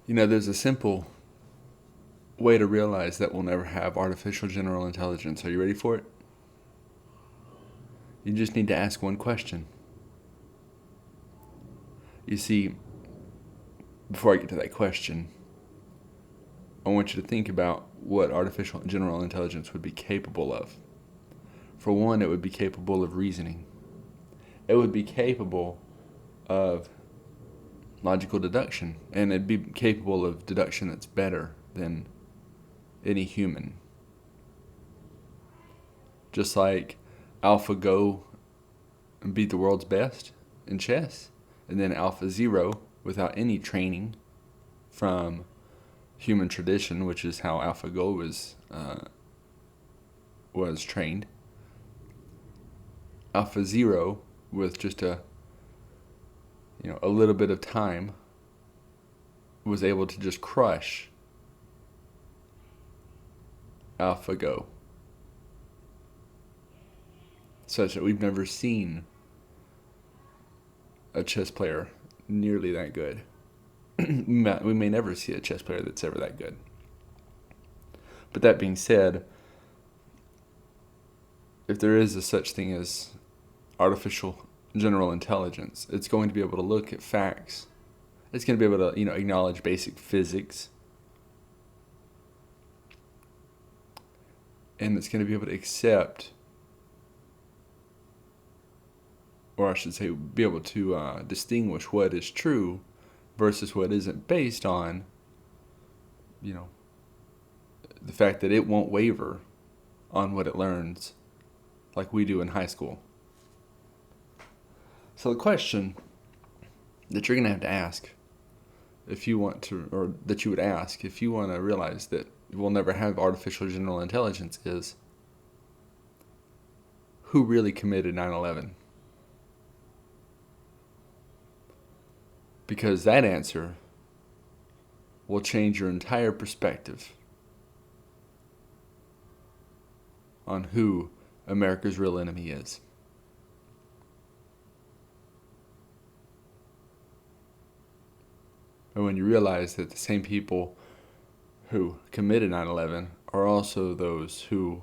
There's a simple way to realize that we'll never have artificial general intelligence. Are you ready for it? You just need to ask one question. You see, before I get to that question, I want you to think about what artificial general intelligence would be capable of. For one, it would be capable of reasoning. It would be capable of logical deduction, and it'd be capable of deduction that's better than any human. Just like AlphaGo beat the world's best in chess, and then AlphaZero, without any training from human tradition, which is how AlphaGo was trained. AlphaZero, with just a little bit of time, was able to just crush AlphaGo, such that we've never seen a chess player nearly that good. We may never see a chess player that's ever that good. But that being said, if there is a such thing as artificial general intelligence, it's going to be able to look at facts. It's going to be able to, acknowledge basic physics. And it's going to be able to accept, or I should say, be able to distinguish what is true versus what isn't, based on, the fact that it won't waver on what it learns like we do in high school. So the question that you're going to have to ask if you want to, or that you would ask if you want to realize that we'll never have artificial general intelligence, is who really committed 9/11? Because that answer will change your entire perspective on who America's real enemy is. And when you realize that the same people who committed 9/11 are also those who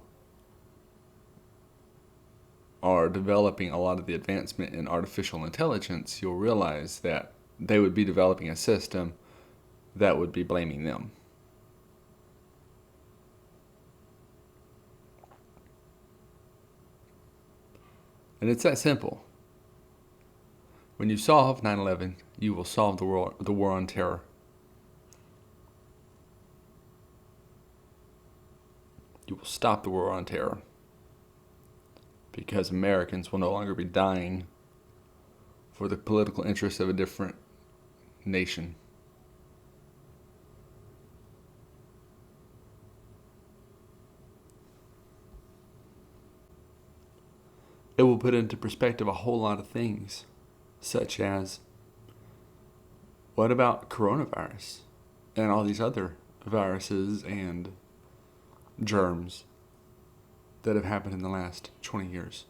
are developing a lot of the advancement in artificial intelligence, you'll realize that they would be developing a system that would be blaming them. And it's that simple. When you solve 9/11, you will solve the war on terror. You will stop the war on terror, because Americans will no longer be dying for the political interests of a different nation. It will put into perspective a whole lot of things, such as, what about coronavirus and all these other viruses and germs that have happened in the last 20 years?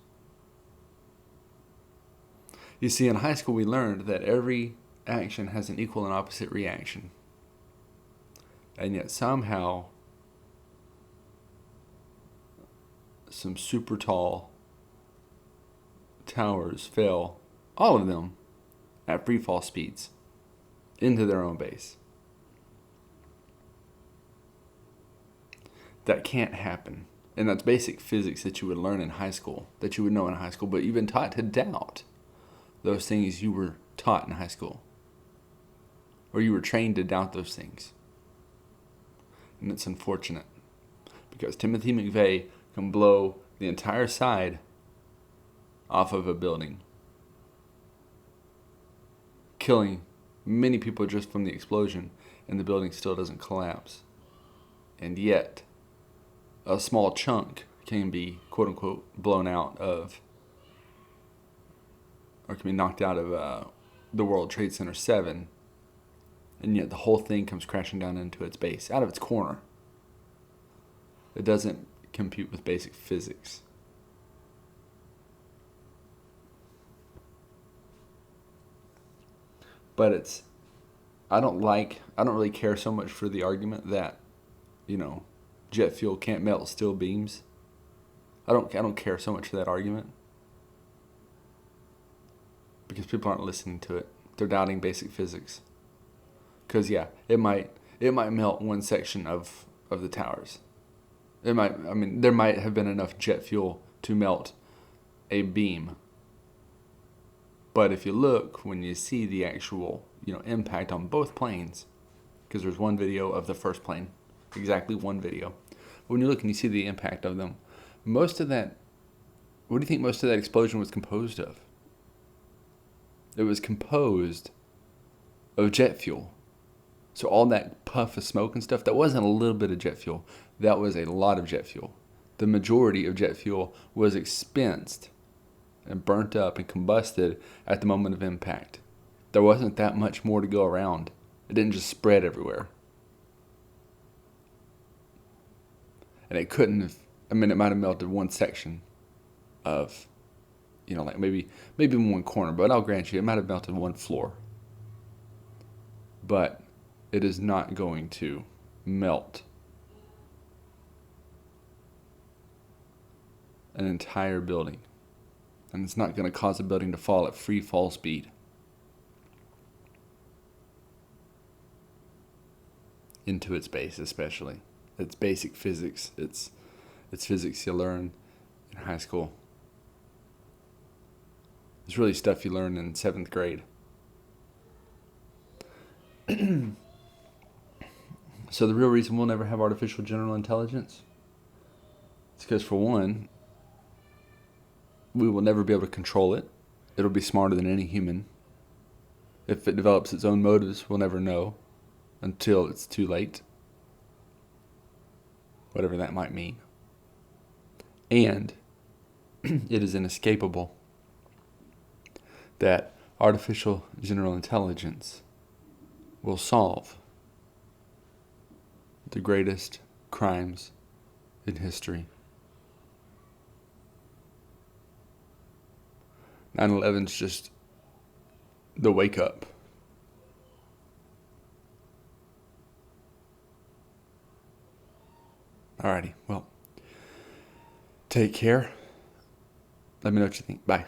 You see, in high school we learned that every action has an equal and opposite reaction. And yet somehow some super tall towers fell, all of them, at free fall speeds into their own base. That can't happen. And that's basic physics that you would learn in high school, that you would know in high school, but you've been taught to doubt those things you were taught in high school. Or you were trained to doubt those things. And it's unfortunate, because Timothy McVeigh can blow the entire side off of a building, killing many people just from the explosion, and the building still doesn't collapse. And yet, a small chunk can be, quote unquote, blown out of, or can be knocked out of the World Trade Center 7, and yet the whole thing comes crashing down into its base, out of its corner. It doesn't compute with basic physics. But it's I don't really care so much for the argument that, jet fuel can't melt steel beams. I don't care so much for that argument because people aren't listening to it. They're doubting basic physics. Because yeah, it might melt one section of the towers. There might have been enough jet fuel to melt a beam. But if you look, when you see the actual, impact on both planes, because there's one video of the first plane, exactly one video. But when you look and you see the impact of them, what do you think most of that explosion was composed of? It was composed of jet fuel. So all that puff of smoke and stuff, that wasn't a little bit of jet fuel. That was a lot of jet fuel. The majority of jet fuel was expensed and burnt up and combusted at the moment of impact. There wasn't that much more to go around. It didn't just spread everywhere. And it couldn't have, it might have melted one section of, like maybe one corner, but I'll grant you, it might have melted one floor. But it is not going to melt an entire building. And it's not going to cause a building to fall at free fall speed. Into its base, especially. It's basic physics. It's physics you learn in high school. It's really stuff you learn in 7th grade. So the real reason we'll never have artificial general intelligence is because, for one, we will never be able to control it. It'll be smarter than any human. If it develops its own motives, we'll never know until it's too late. Whatever that might mean. And it is inescapable that artificial general intelligence will solve the greatest crimes in history. 9/11's just the wake up. Alrighty, well, take care. Let me know what you think. Bye.